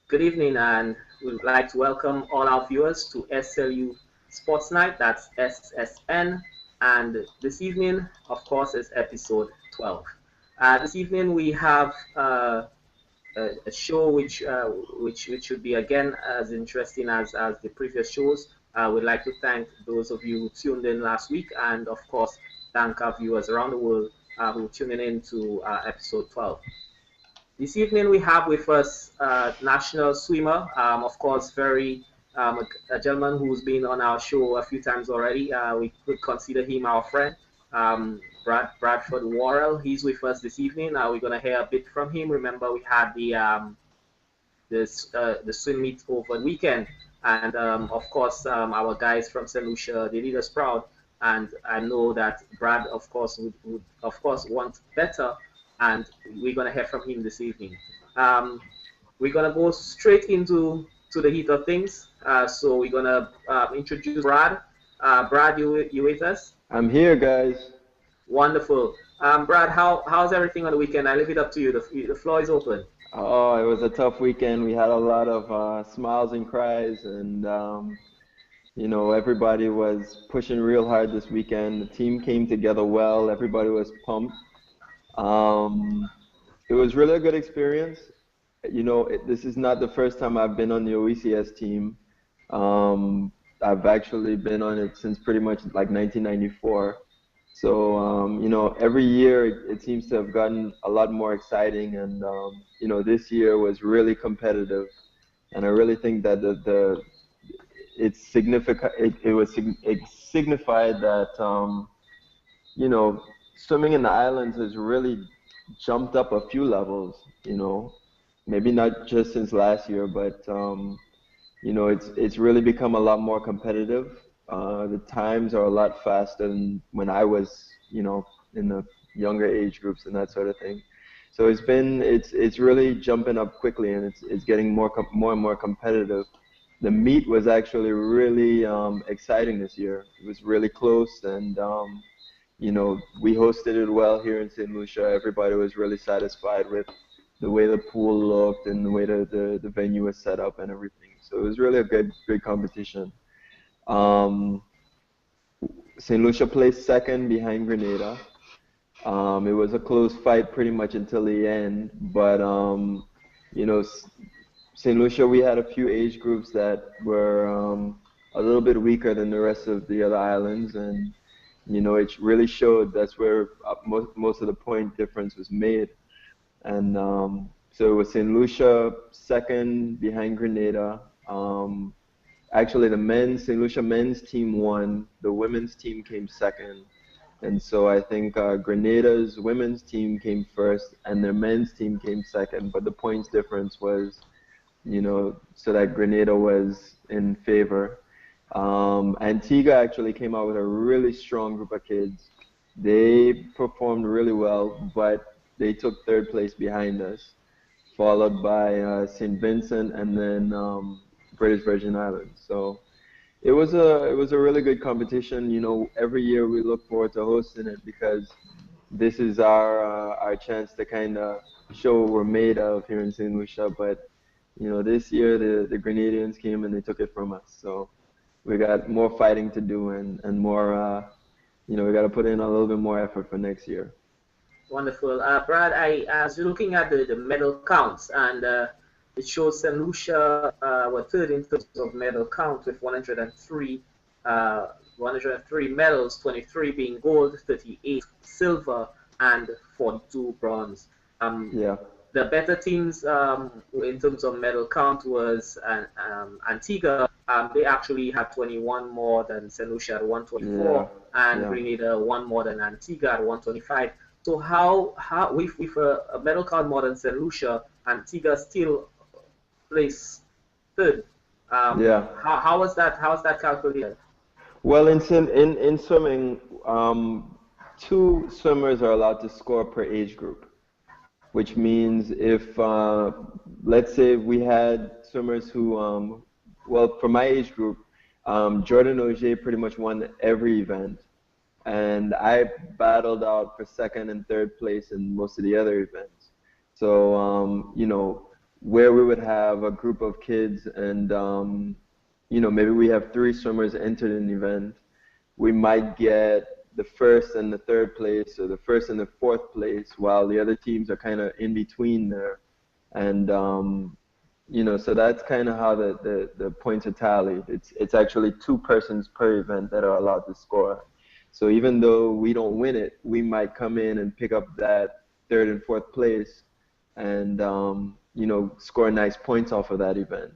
Good evening, and we would like to welcome all our viewers to SLU Sports Night, that's SSN. And this evening, of course, is episode 12. This evening, we have a show which should be again as interesting as the previous shows. We'd like to thank those of you who tuned in last week, and of course, thank our viewers around the world who tuning in to episode 12. This evening we have with us national swimmer, of course, a gentleman who's been on our show a few times already. We could consider him our friend, Bradford Worrell. He's with us this evening. We're gonna hear a bit from him. Remember, we had the swim meet over the weekend, and of course, our guys from St Lucia, they did us proud. And I know that Brad, of course, would of course want better, and we're gonna hear from him this evening. Um, we're gonna go straight into the heat of things. So we're gonna introduce Brad. Brad, you with us? I'm here, guys. Wonderful. Brad, how's everything on the weekend? I leave it up to you. The floor is open. Oh, it was a tough weekend. We had a lot of smiles and cries, and everybody was pushing real hard this weekend. The team came together well. Everybody was pumped. Um, it was really a good experience. This is not the first time I've been on the OECS team. I've actually been on it since pretty much like 1994. So, every year it seems to have gotten a lot more exciting, and this year was really competitive, and I really think that it's significant. It signified that you know swimming in the islands has really jumped up a few levels. Maybe not just since last year, but it's really become a lot more competitive. The times are a lot faster than when I was, in the younger age groups and that sort of thing. So it's really jumping up quickly, and it's getting more and more competitive. The meet was actually really exciting this year. It was really close, and we hosted it well here in St. Lucia. Everybody was really satisfied with the way the pool looked and the way the venue was set up and everything. So it was really a good competition. Um, St. Lucia placed second behind Grenada. It was a close fight pretty much until the end, but you know, S- St. Lucia, we had a few age groups that were a little bit weaker than the rest of the other islands, and it really showed. That's where most of the point difference was made. And so it was St. Lucia second behind Grenada. Actually, the St. Lucia men's team won. The women's team came second. And so I think Grenada's women's team came first, and their men's team came second. But the points difference was, so that Grenada was in favor. Antigua actually came out with a really strong group of kids. They performed really well, but they took third place behind us, followed by St. Vincent and then British Virgin Islands. So it was a really good competition. Every year we look forward to hosting it because this is our chance to kind of show what we're made of here in St. Lucia. But this year the Grenadians came and they took it from us. So we got more fighting to do and more. We got to put in a little bit more effort for next year. Wonderful. Brad, I was looking at the medal counts, and it shows St. Lucia were third in terms of medal count with 103 medals, 23 being gold, 38 silver, and 42 bronze. Um, Yeah, the better teams in terms of medal count was Antigua. They actually had 21 more than St. Lucia at yeah, 124, and yeah. Grenada one more than Antigua at 125. So how with a medal count more than St. Lucia, Antigua still placed third. Yeah. How was that calculated? Well, in swimming, two swimmers are allowed to score per age group, which means if let's say we had swimmers who, well, for my age group, Jordan Ogier pretty much won every event, and I battled out for second and third place in most of the other events. So, where we would have a group of kids and maybe we have three swimmers entered an event. We might get the first and the third place or the first and the fourth place while the other teams are kind of in between there. And so that's kind of how the points are tallied. It's actually two persons per event that are allowed to score. So even though we don't win it, we might come in and pick up that third and fourth place and score nice points off of that event.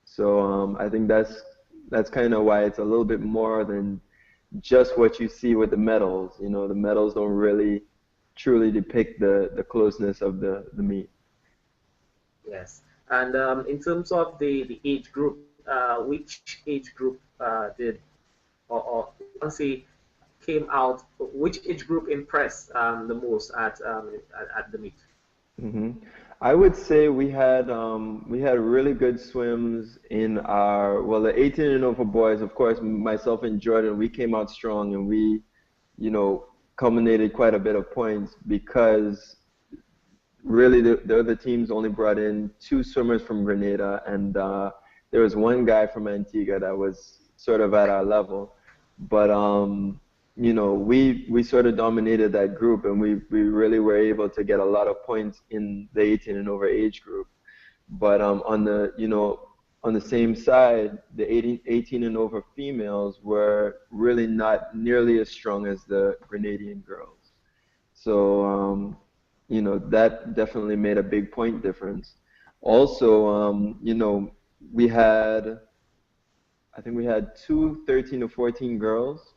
So I think that's kind of why it's a little bit more than just what you see with the medals. The medals don't really truly depict the closeness of the meet. Yes. And in terms of the age group, which age group did, or let's say, came out, which age group impressed the most at the meet? Mm-hmm. I would say we had really good swims in the 18 and over boys. Of course, myself and Jordan, we came out strong and we, culminated quite a bit of points because really the other teams only brought in two swimmers from Grenada and there was one guy from Antigua that was sort of at our level, but we sort of dominated that group and we really were able to get a lot of points in the 18 and over age group. But on the same side, the 18 and over females were really not nearly as strong as the Grenadian girls. So that definitely made a big point difference. Also, I think we had two 13 to 14 girls.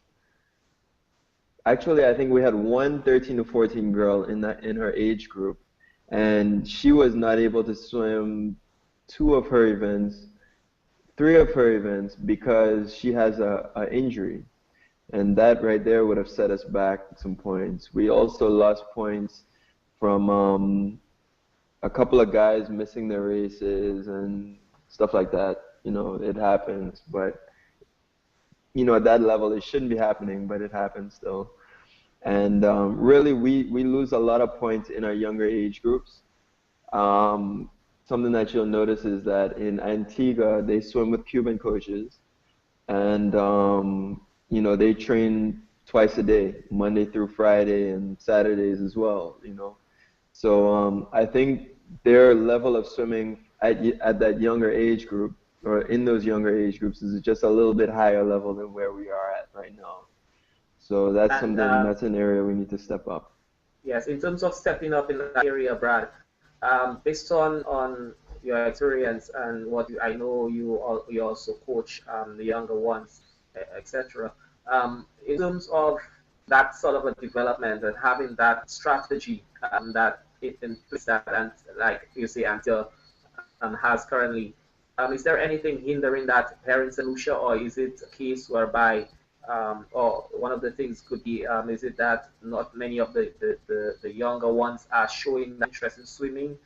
Actually, I think we had one 13 to 14 girl in her age group, and she was not able to swim three of her events because she has a injury, and that right there would have set us back some points. We also lost points from a couple of guys missing their races and stuff like that. It happens, but at that level, it shouldn't be happening, but it happens still. And really, we lose a lot of points in our younger age groups. Something that you'll notice is that in Antigua, they swim with Cuban coaches, and they train twice a day, Monday through Friday and Saturdays as well. So I think their level of swimming at that younger age group or in those younger age groups is just a little bit higher level than where we are at right now. So that's that's an area we need to step up. Yes, in terms of stepping up in that area, Brad, based on your experience and I know you also coach the younger ones, etc. In terms of that sort of a development and having that strategy that in place that, and like you say, until has currently. Is there anything hindering that here in St. Lucia, or is it a case whereby, or one of the things could be, is it that not many of the younger ones are showing that interest in swimming?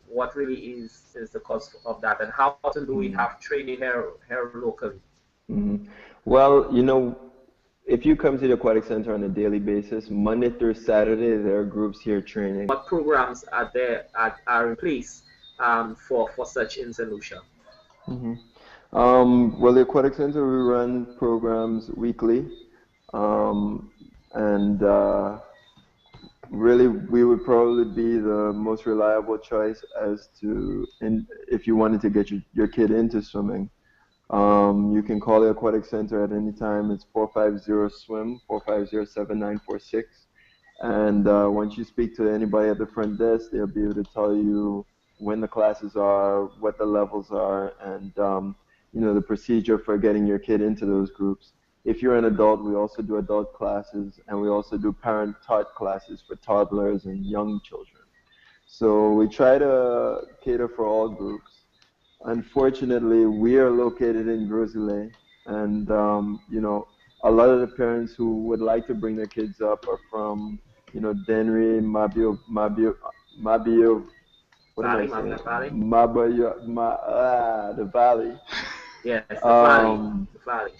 What really is the cause of that, and how often do we have training here locally? Mm-hmm. Well, if you come to the aquatic center on a daily basis, Monday through Saturday, there are groups here training. What programs are in place for such in St. Lucia? Mm-hmm. The aquatic center, we run programs weekly, and really we would probably be the most reliable choice as to if you wanted to get your kid into swimming. You can call the aquatic center at any time. It's 450-SWIM, 450-7946. And once you speak to anybody at the front desk, they'll be able to tell you when the classes are, what the levels are, and the procedure for getting your kid into those groups. If you're an adult, we also do adult classes, and we also do parent-taught classes for toddlers and young children. So we try to cater for all groups. Unfortunately, we are located in Gros-Islet, and a lot of the parents who would like to bring their kids up are from, Dennery, Mabio, what am I saying? The valley. Yes, the valley. The valley.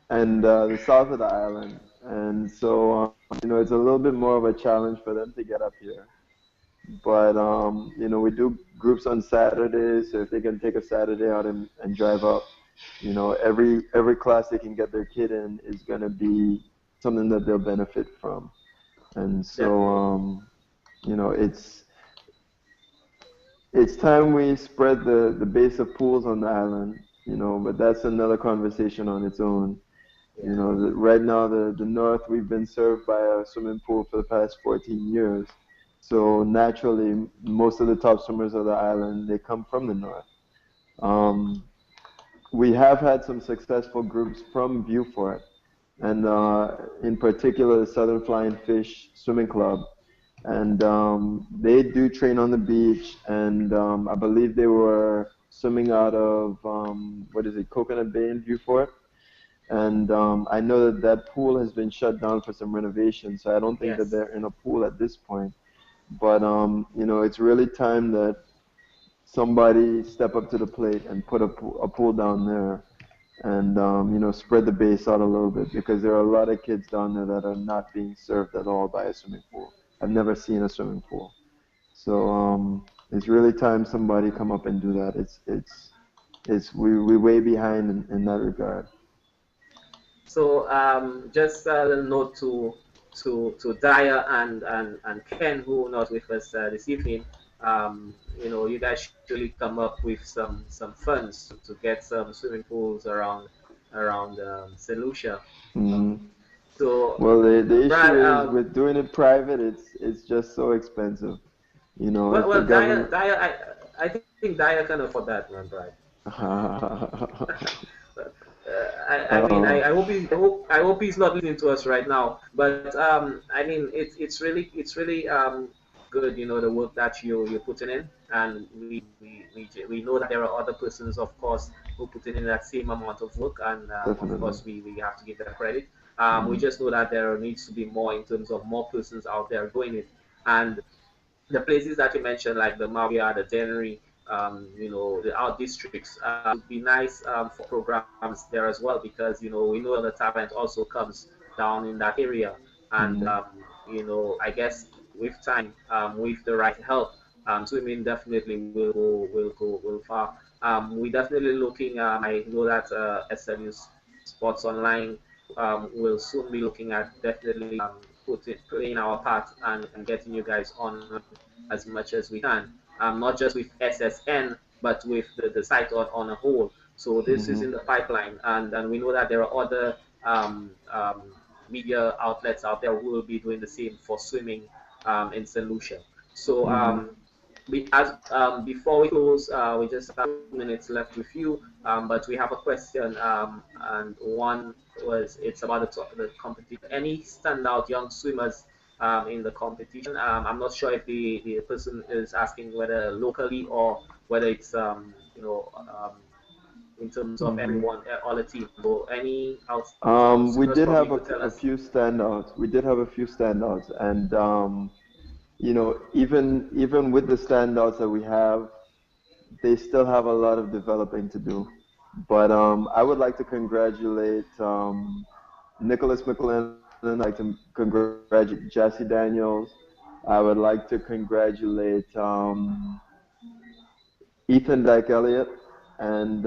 And the south of the island. And so, it's a little bit more of a challenge for them to get up here. But we do groups on Saturdays, so if they can take a Saturday out and drive up, every class they can get their kid in is gonna be something that they'll benefit from. And so Definitely. it's time we spread the base of pools on the island, but that's another conversation on its own. Yeah. Right now, the North, we've been served by a swimming pool for the past 14 years. So naturally, most of the top swimmers of the island, they come from the North. Um, we have had some successful groups from Beaufort, and in particular, the Southern Flying Fish Swimming Club. And they do train on the beach, and I believe they were swimming out of, what is it, Coconut Bay in Beaufort. And I know that that pool has been shut down for some renovation, so I don't think that Yes. they're in a pool at this point. But it's really time that somebody step up to the plate and put a pool down there, and spread the base out a little bit, because there are a lot of kids down there that are not being served at all by a swimming pool. I've never seen a swimming pool, so it's really time somebody come up and do that. It's we way behind in that regard. So just a little note to Dyer and Ken, who are not with us this evening. You guys should really come up with some funds to get some swimming pools around St Lucia. Hmm. So Well, the issue Brad, is with doing it private, it's just so expensive. If the Dyer, government. I think Dyer can afford that, man, Brad. I uh, hope I hope he's not listening to us right now. But it's really good, the work that you're putting in, and we know that there are other persons, of course, who put in that same amount of work, and of Definitely. course we have to give them credit. We Hmm. just know that there needs to be more in terms of more persons out there doing it, and the places that you mentioned, like the Mawia, the Dennery, the out districts, would be nice for programs there as well, because we know the talent also comes down in that area, and Hmm. I guess with time, with the right help, swimming definitely will far. We definitely looking. I know that SLU Sports Online will soon be looking at definitely playing our part and getting you guys on as much as we can, not just with SSN, but with the site on a whole. So this is Hmm. in the pipeline, and we know that there are other media outlets out there who will be doing the same for swimming in St. Lucia. So Hmm. before we close, we just have 2 minutes left with you, but we have a question, and one was it's about the competition. Any standout young swimmers in the competition? I'm not sure if the person is asking whether locally or whether it's in terms of Hmm. everyone, all the team. So any out We swimmers did probably have could tell a us. few standouts. We did have a few standouts, and even with the standouts that we have, they still have a lot of developing to do. But I would like to congratulate Nicholas McLennan. I'd like to congratulate Jesse Daniels. I would like to congratulate Ethan Dyke Elliott. And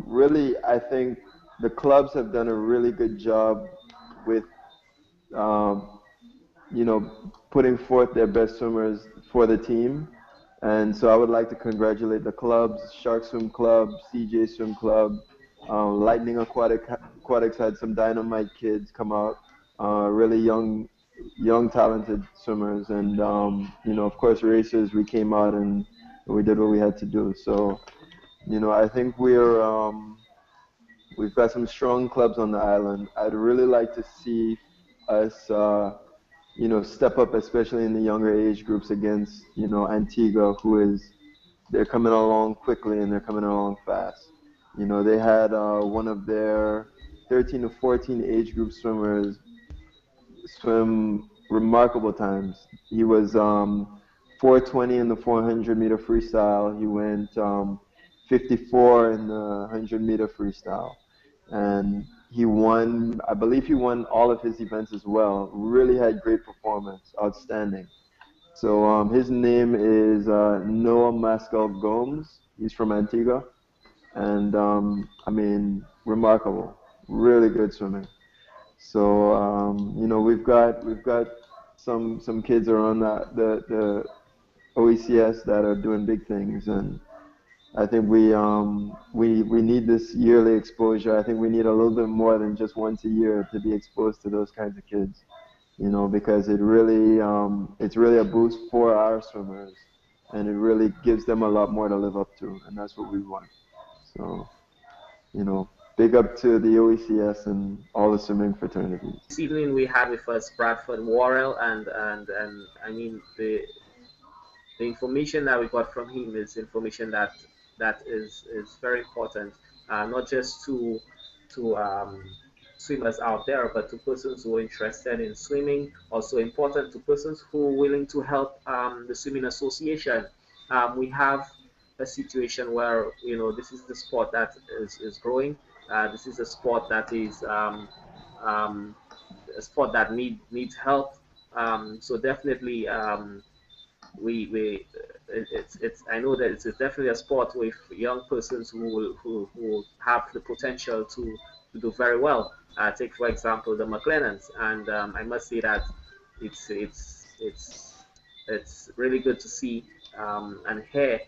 really, I think the clubs have done a really good job with, um, putting forth their best swimmers for the team. And so I would like to congratulate the clubs, Shark Swim Club, CJ Swim Club, Lightning Aquatics had some dynamite kids come out, really young talented swimmers, and of course racers. We came out and we did what we had to do. So I think we've got some strong clubs on the island. I'd really like to see us. Step up, especially in the younger age groups against, Antigua, who is, they're coming along quickly and they're coming along fast. They had one of their 13 to 14 age group swimmers swim remarkable times. He was 420 in the 400-meter freestyle. He went 54 in the 100-meter freestyle. And he won, I believe he won all of his events as well. Really had great performance, outstanding. So his name is Noah Mascal Gomes. He's from Antigua, and I mean, remarkable, really good swimming. So you know, we've got some kids around the OECS that are doing big things, and I think we need this yearly exposure. I think we need a little bit more than just once a year to be exposed to those kinds of kids, you know, because it's really a boost for our swimmers, and it really gives them a lot more to live up to, and that's what we want. So, you know, big up to the OECS and all the swimming fraternities. This evening we had with us Bradford Worrell, and I mean the information that we got from him is information that is very important, not just to swimmers out there, but to persons who are interested in swimming. Also important to persons who are willing to help the swimming association. We have a situation where this is the sport that is growing. This is a sport that is a sport that needs help. So definitely we it's I know that it's definitely a sport with young persons who have the potential to do very well. Take for example the McLennans, and I must say that it's it's it's it's really good to see and hear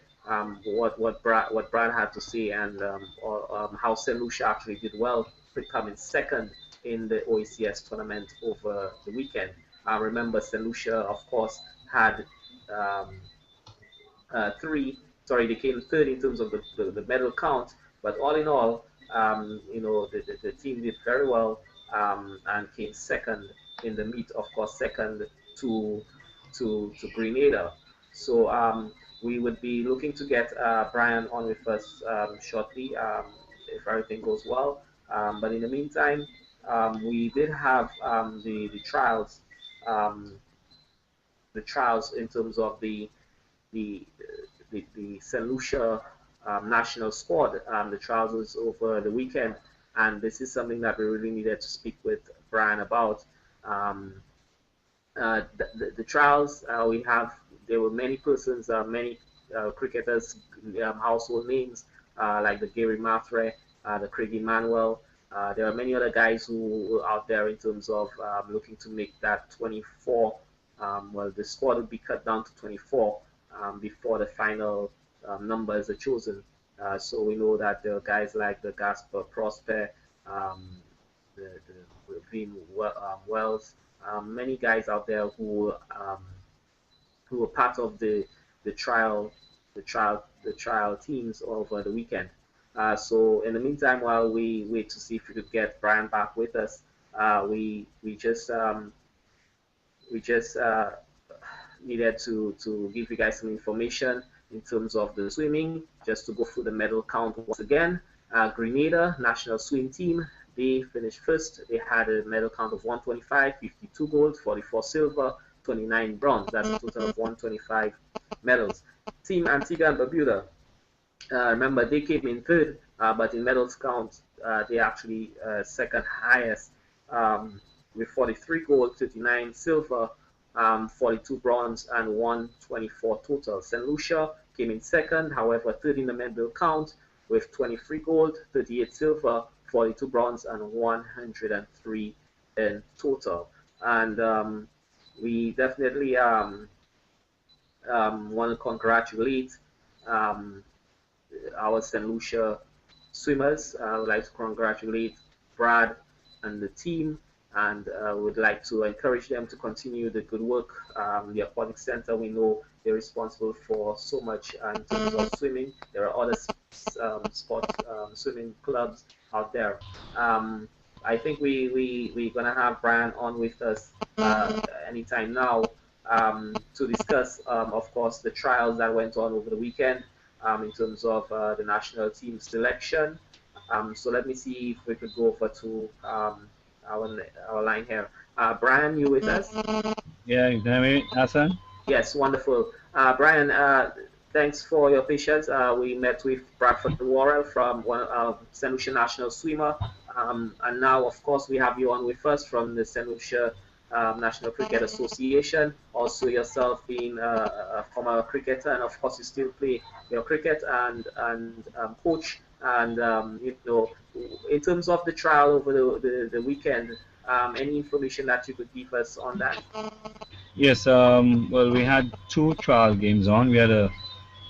what Brad had to say, and how St Lucia actually did well, becoming second in the OECS tournament over the weekend. I remember St Lucia, of course, had um, they came third in terms of the medal count, but all in all, the team did very well, and came second in the meet, of course, second to to Grenada. So we would be looking to get Brian on with us shortly, if everything goes well. But in the meantime, we did have um, the trials in terms of the the St Lucia National Squad. The trials was over the weekend, and this is something that we really needed to speak with Brian about. Um, the trials we have, there were many persons, many cricketers, household names like the Gary Mathre, the Craig Emmanuel. There are many other guys who were out there in terms of looking to make that 24. Well, the squad would be cut down to 24 before the final numbers are chosen. So we know that there are guys like the Gasper Prosper, the Vin Wells, many guys out there who were part of the trial the trial teams over the weekend. So in the meantime, while we wait to see if we could get Brian back with us, we just needed to give you guys some information in terms of the swimming, just to go through the medal count once again. Grenada national swim team, they finished first. They had a medal count of 125, 52 gold, 44 silver, 29 bronze. That's a total of 125 medals. Team Antigua and Barbuda, remember they came in third, but in medals count, they actually second highest, with 43 gold, 39 silver, 42 bronze, and 124 total. St. Lucia came in second, however, third in the medal count with 23 gold, 38 silver, 42 bronze, and 103 in total. And we definitely want to congratulate our St. Lucia swimmers. I would like to congratulate Brad and the team, and would like to encourage them to continue the good work. The Aquatic Center, we know they're responsible for so much in terms of swimming. There are other sports swimming clubs out there. I think we're going to have Brian on with us anytime now, to discuss, of course, the trials that went on over the weekend in terms of the national team selection. So let me see if we could go over to our line here. Brian, you with us? Yeah, you can hear me, Hassan? Yes, wonderful. Brian, thanks for your patience. We met with Bradford Worrell from St Lucia National Swimmer, and now, of course, we have you on with us from the St Lucia National Cricket Association. Also, yourself being a former cricketer, and of course, you still play your cricket and coach. And in terms of the trial over the weekend, any information that you could give us on that? Yes, well, we had two trial games on. We had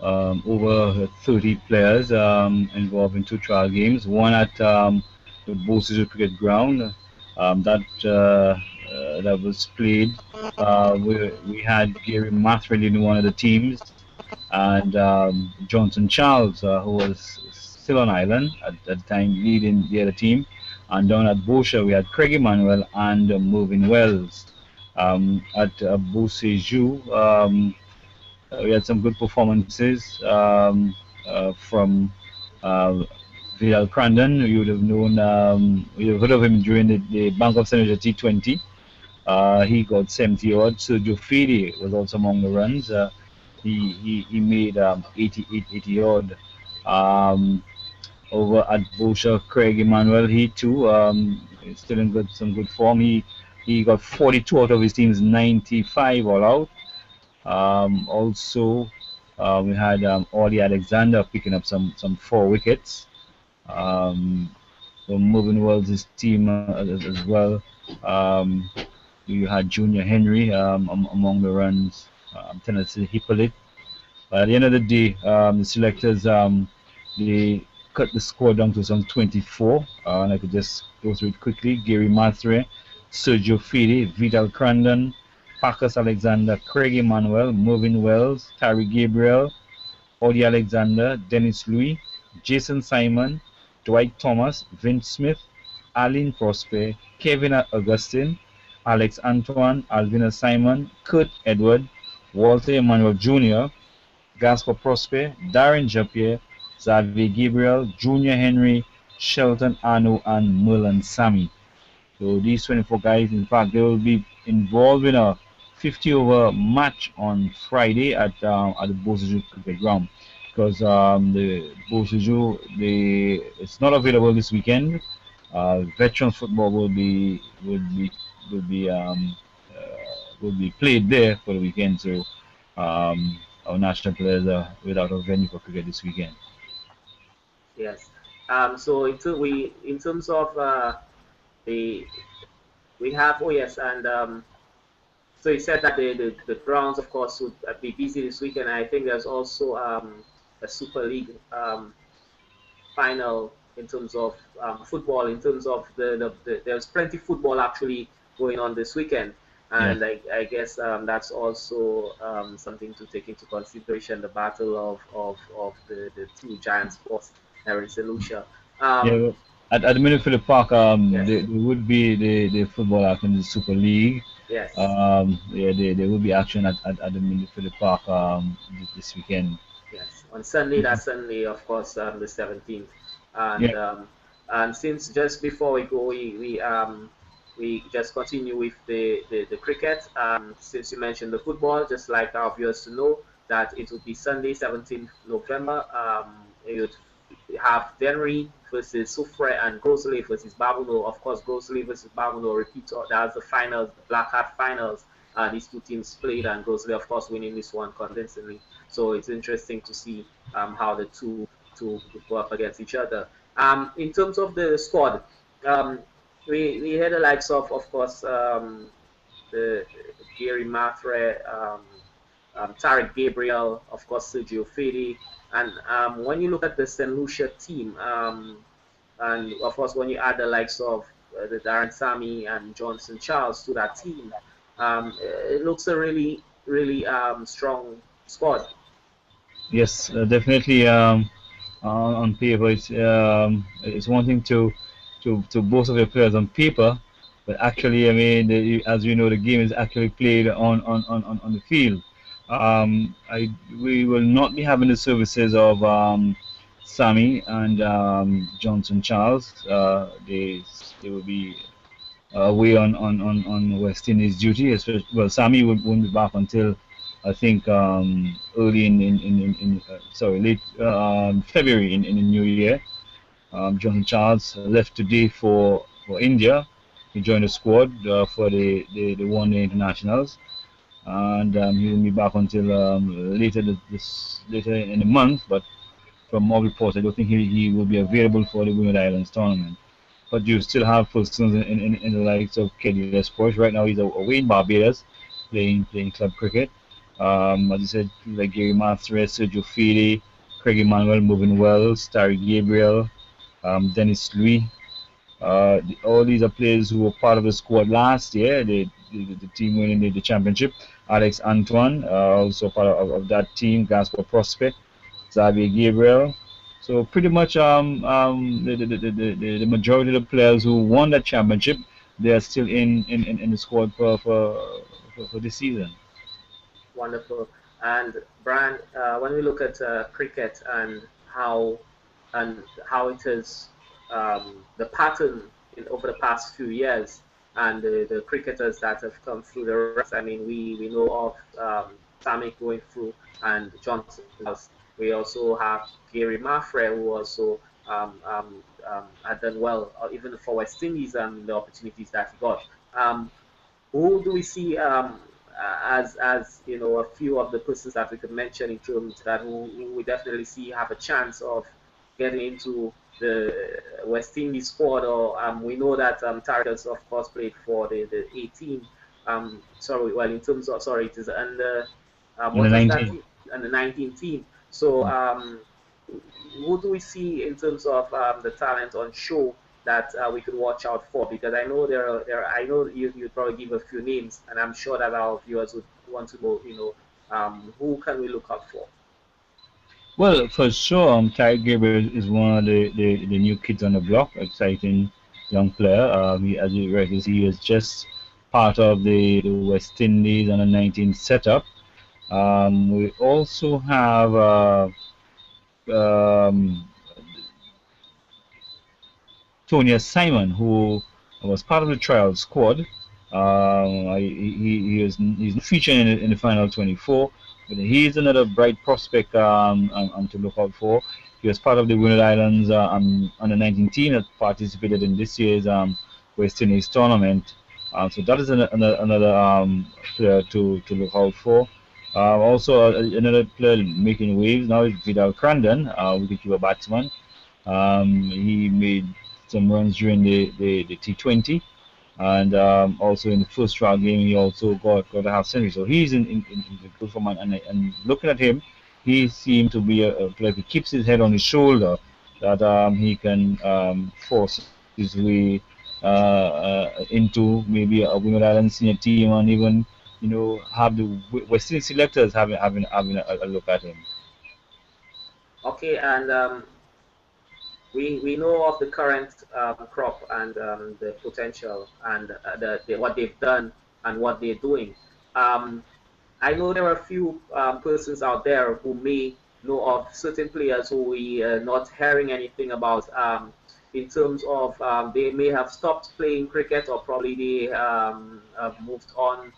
over 30 players involved in two trial games. One at the Bosiju Cricket Ground that was played. We had Gary Mathrin in one of the teams, and Johnson Charles, who was still on island at the time, leading the other team. And down at Bosha, we had Craig Emmanuel and Mervyn Wells. At Bosiju, we had some good performances from uh, Vidal Crandon. You would have known, you would have heard of him during the Bank of St Lucia T20. He got 70 odd. Sergio Fede was also among the runs. He made 80 odd. Over at Bosha, Craig Emmanuel, he too is still in some good form. He got 42 out of his team's 95 all out. Also, we had Ollie Alexander picking up some 4 wickets. So Mervyn Wells' team as well. You had Junior Henry among the runs, Tennessee Hippolyte. But at the end of the day, the selectors they cut the score down to some 24. And I could just go through it quickly. Gary Mathre, Sergio Fede, Vidal Crandon, Marcus Alexander, Craig Emmanuel, Mervyn Wells, Tari Gabriel, Audie Alexander, Dennis Louis, Jason Simon, Dwight Thomas, Vince Smith, Aline Prosper, Kevin Augustine, Alex Antoine, Alvina Simon, Kurt Edward, Walter Emmanuel Jr., Gaspar Prosper, Darren Japierre, Xavier Gabriel, Junior Henry, Shelton Arno, and Merlin Sammy. So these 24 guys, in fact, they will be involved in a 50-over match on Friday at the Bosiju Cricket Ground, because the Bosiju it's not available this weekend. Veterans football will be played there for the weekend. So our national players are without a venue for cricket this weekend. Yes. So in terms of the we have, oh yes, and so you said that the grounds, of course, would be busy this weekend. I think there's also a Super League final in terms of football. In terms of there's plenty of football actually going on this weekend, and Yeah. I guess that's also something to take into consideration. The battle of the two giant sports here in St Lucia. Yeah, Um, well, at the Minute Park, yes, there would be the football action in the Super League. yes. Yeah, there will be action at the Minute Park this weekend. Yes, on Sunday, Mhm. that's Sunday, of course, the 17th. Yeah, And since just before we go, we just continue with the cricket. Since you mentioned the football, just like our viewers to know that it will be Sunday, 17th November. You'd have Denry versus Soufre and Grosley versus Babuno. Of course, Grosley versus Babuno repeat. That's the finals, the Black Hat finals. These two teams played, and Grosley, of course, winning this one convincingly. So it's interesting to see how the two go up against each other. In terms of the squad, um, we had the likes of course, the Gary Matre, Tarek Gabriel, of course, Sergio Fede. And when you look at the St. Lucia team, and of course, when you add the likes of the Darren Sammy and Johnson Charles to that team, it looks a really strong squad. yes, definitely. On paper, it's one thing to boast of your players on paper, but actually, I mean, as you know, the game is actually played on the field. We will not be having the services of Sammy and Johnson Charles. They will be away on West Indies duty. Well, Sammy won't be back until I think early sorry, late February in the new year. Johnson Charles left today for India. he joined the squad for the one-day internationals, and he will be back until later in the month. But from all reports, I don't think he will be available for the Women Islands tournament. But you still have persons in the likes of Kelly Sports. Right now, he's away in Barbados playing club cricket. As you said, like Gary Mathres, Sergio Fili, Craig Emmanuel moving well, Starry Gabriel, Dennis Louis. All these are players who were part of the squad last year, the team winning the championship. Alex Antoine, also part of that team, Gaspar Prosper, Xavier Gabriel. So pretty much the majority of the players who won that championship, they are still in the squad for this season. Wonderful. And Brian, when we look at cricket and how it is the pattern over the past few years, and the cricketers that have come through the ranks. I mean, we know of Sammy going through and Johnson. We also have Gary Maffrey, who also had done well, even for West Indies and the opportunities that he got. Who do we see as a few of the persons that we could mention in terms that who we definitely see have a chance of getting into the West Indies squad? Or we know that Tariq has of course played for the 18. Sorry, well in terms of sorry, it is under what was that team? Under 19 team. So who do we see in terms of the talent on show that we could watch out for? Because I know I know you'd probably give a few names, and I'm sure that our viewers would want to know, who can we look out for? Well, for sure, Tyre Gabriel is one of the new kids on the block, exciting young player. As you rightly see, he is just part of the West Indies under 19 setup. We also have um, Tonya Simon, who was part of the trial squad. He's not featured in the final 24, but he's another bright prospect to look out for. He was part of the Winter Islands under 19 team that participated in this year's West Indies tournament. So that is another player to look out for. Also, another player making waves now is Vidal Crandon, wicketkeeper batsman. He made some runs during the T20, and also in the first round game he also got a half century. So he's in good form, and looking at him, he seemed to be a player who keeps his head on his shoulder, that he can force his way into maybe a Women Island senior team, and even have the West Indies selectors having a look at him. Okay, and we know of the current crop and the potential and what they've done and what they're doing. Um, I know there are a few persons out there who may know of certain players who we are not hearing anything about in terms of they may have stopped playing cricket or probably they have moved on.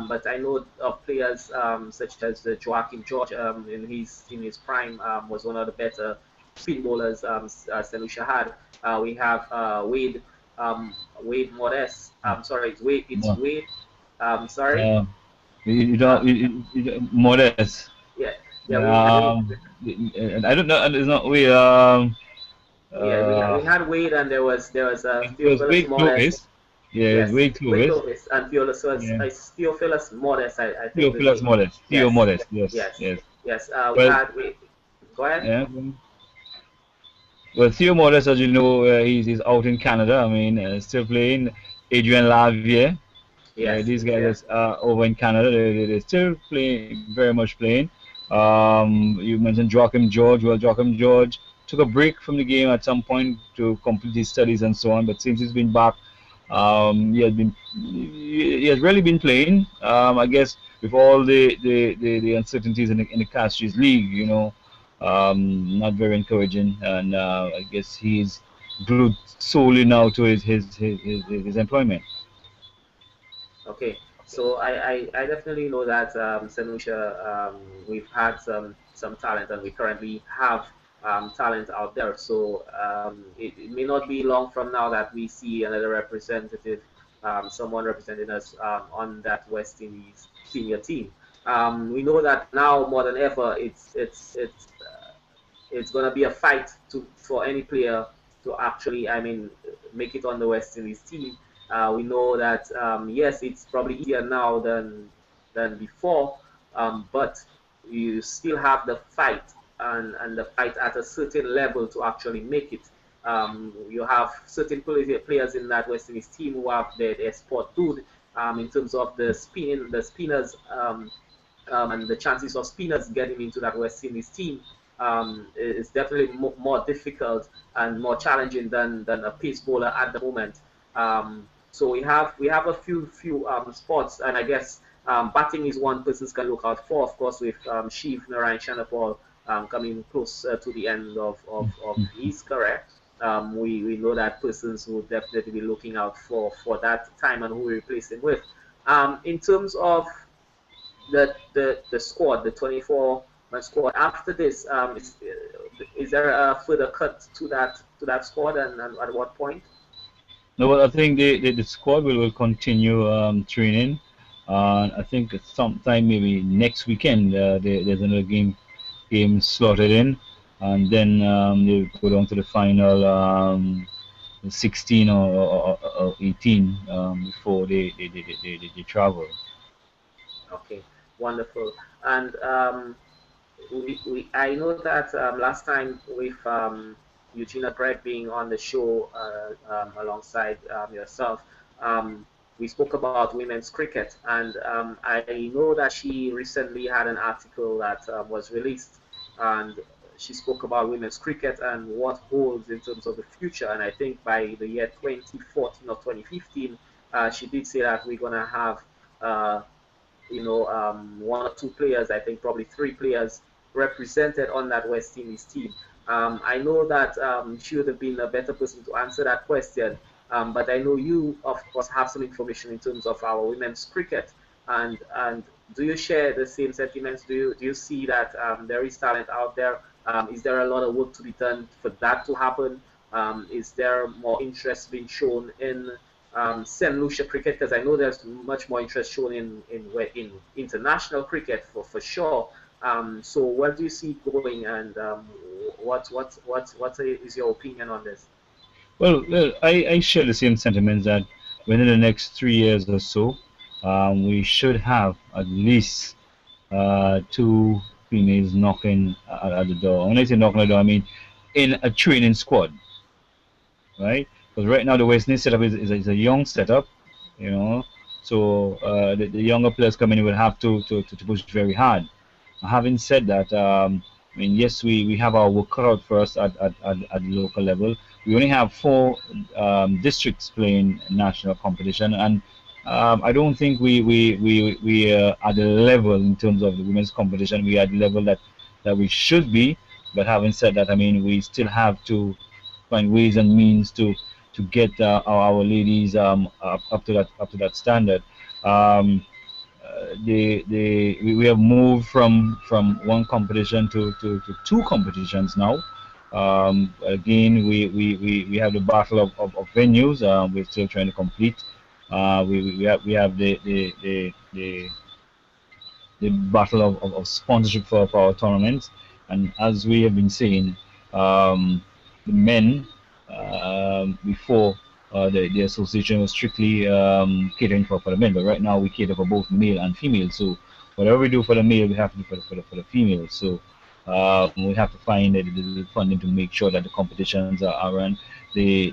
But I know of players such as Joachim George in his prime was one of the better spin bowlers St Lucia had. We have Wade Modest. Sorry, it's Wade. It's Yeah. Wade. Sorry. You Uh, don't modest. yeah, yeah. We had Wade. Um, I don't know. It's not we. Yeah, we Uh, had Wade, and there was it was Theophilus way Modest. Clovis. Yeah, it was Yes, way Wade Clovis. Clovis and Theophilus was Yeah, Theophilus Modest. I think the Theophilus name. Modest. Theo Yes, Modest. Yes, yes, yes. yes. We Well, had Wade. Go ahead. yeah. Well, Theo Modest, as you know, he's out in Canada. I mean, still playing. Adrian Lavier. Yes, These yeah. guys are over in Canada. They're still playing, very much playing. You mentioned Joachim George. Well, Joachim George took a break from the game at some point to complete his studies and so on. But since he's been back, he has really been playing. I guess with all the uncertainties in the Castries League, not very encouraging. And I guess he's glued solely now to his employment. Okay, so I definitely know that St. Lucia, we've had some talent, and we currently have talent out there. So it may not be long from now that we see another representative, someone representing us on that West Indies senior team. We know that now more than ever, it's going to be a fight for any player to actually, I mean, make it on the West Indies team. We know that yes, it's probably easier now than before, but you still have the fight and the fight at a certain level to actually make it. You have certain players in that West Indies team who have their spot good in terms of the spinners, and the chances of spinners getting into that West Indies team is definitely more difficult and more challenging than a pace bowler at the moment. So we have a few spots, and I guess batting is one person can look out for. Of course, with Shiv Narayan Chanapal coming close to the end of his career. We know that persons will definitely be looking out for that time and who we replace him with. In terms of the squad, the 24-man squad. After this, is there a further cut to that squad, and at what point? No, but I think the squad will continue training. I think sometime maybe next weekend there's another game slotted in, and then they go down to the final 16 or 18 before they travel. Okay, wonderful. And I know that last time with Eugenia Greg being on the show alongside yourself, we spoke about women's cricket, and I know that she recently had an article that was released, and she spoke about women's cricket and what holds in terms of the future. And I think by the year 2014 or 2015, she did say that we're gonna have one or two players, I think probably three players represented on that West Indies team. I know that she would have been a better person to answer that question, but I know you, of course, have some information in terms of our women's cricket. And do you share the same sentiments? Do you see that there is talent out there? Is there a lot of work to be done for that to happen? Is there more interest being shown in St Lucia cricket, because I know there's much more interest shown in international cricket for sure. So where do you see it going, and what is your opinion on this? Well, I share the same sentiments that within the next 3 years or so, we should have at least two females knocking at the door. When I say knocking at the door, I mean in a training squad, right? Because right now the West Indies setup is a young setup, you know. So the younger players coming in will have to push very hard. Having said that, I mean, yes, we have our work cut out for us at the local level. We only have four districts playing national competition, and I don't think we are at the level in terms of the women's competition. We are at the level that we should be. But having said that, I mean, we still have to find ways and means to get our ladies up to that standard. Um, we have moved from one competition to two competitions now. Again, we have the battle of venues. We're still trying to complete. We have the battle of sponsorship for our tournaments, and as we have been saying, the men before the association was strictly catering for the men, but right now we cater for both male and female. So whatever we do for the male, we have to do for the female. So we have to find the funding to make sure that the competitions are run, the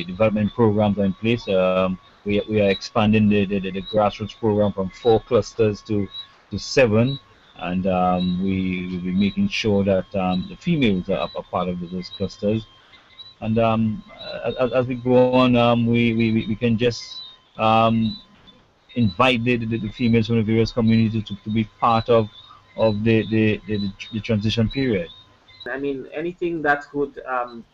development programs are in place. We are expanding the grassroots program from 4 clusters to 7, and we will be making sure that the females are part of those clusters. And as we go on, we can just invite the females from the various communities to be part of the transition period. I mean, anything that would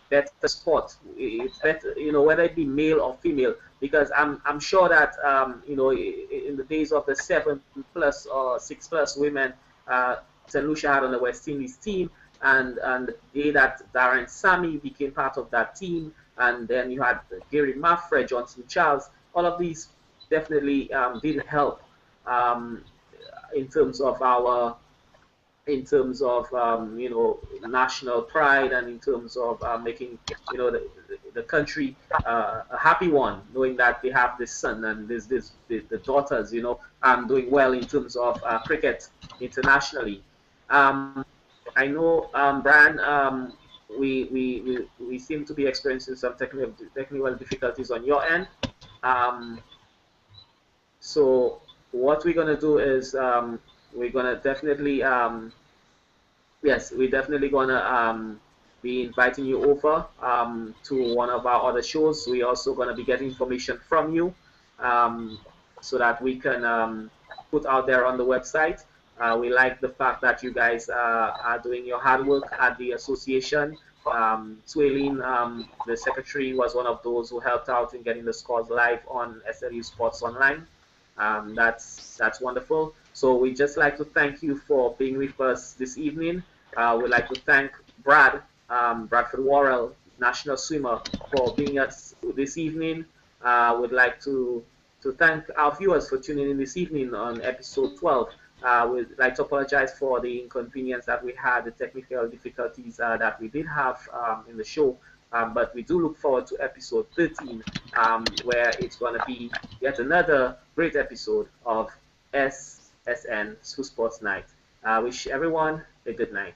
better sport, it's better, whether it be male or female, because I'm sure that in the days of the 7+ or 6+ women St Lucia had on the West Indies team, and the day that Darren Sammy became part of that team, and then you had Gary Maffred, Johnson Charles. All of these definitely did help um, in terms of our national pride, and in terms of making the country a happy one, knowing that they have this son and the daughters doing well in terms of cricket internationally. I know, Brian, we seem to be experiencing some technical difficulties on your end. Um, so what we're going to do is we're going to definitely yes, we're definitely gonna be inviting you over to one of our other shows. We're also gonna be getting information from you um, so that we can put out there on the website. We like the fact that you guys are doing your hard work at the association. Swaylene, the secretary, was one of those who helped out in getting the scores live on SLU Sports Online. That's wonderful. So we just like to thank you for being with us this evening. We'd like to thank Bradford Worrell, national swimmer, for being us this evening. We'd like to thank our viewers for tuning in this evening on episode 12. We'd like to apologize for the inconvenience that we had, the technical difficulties that we did have in the show. But we do look forward to episode 13, where it's going to be yet another great episode of SSN Sports Night. I wish everyone a good night.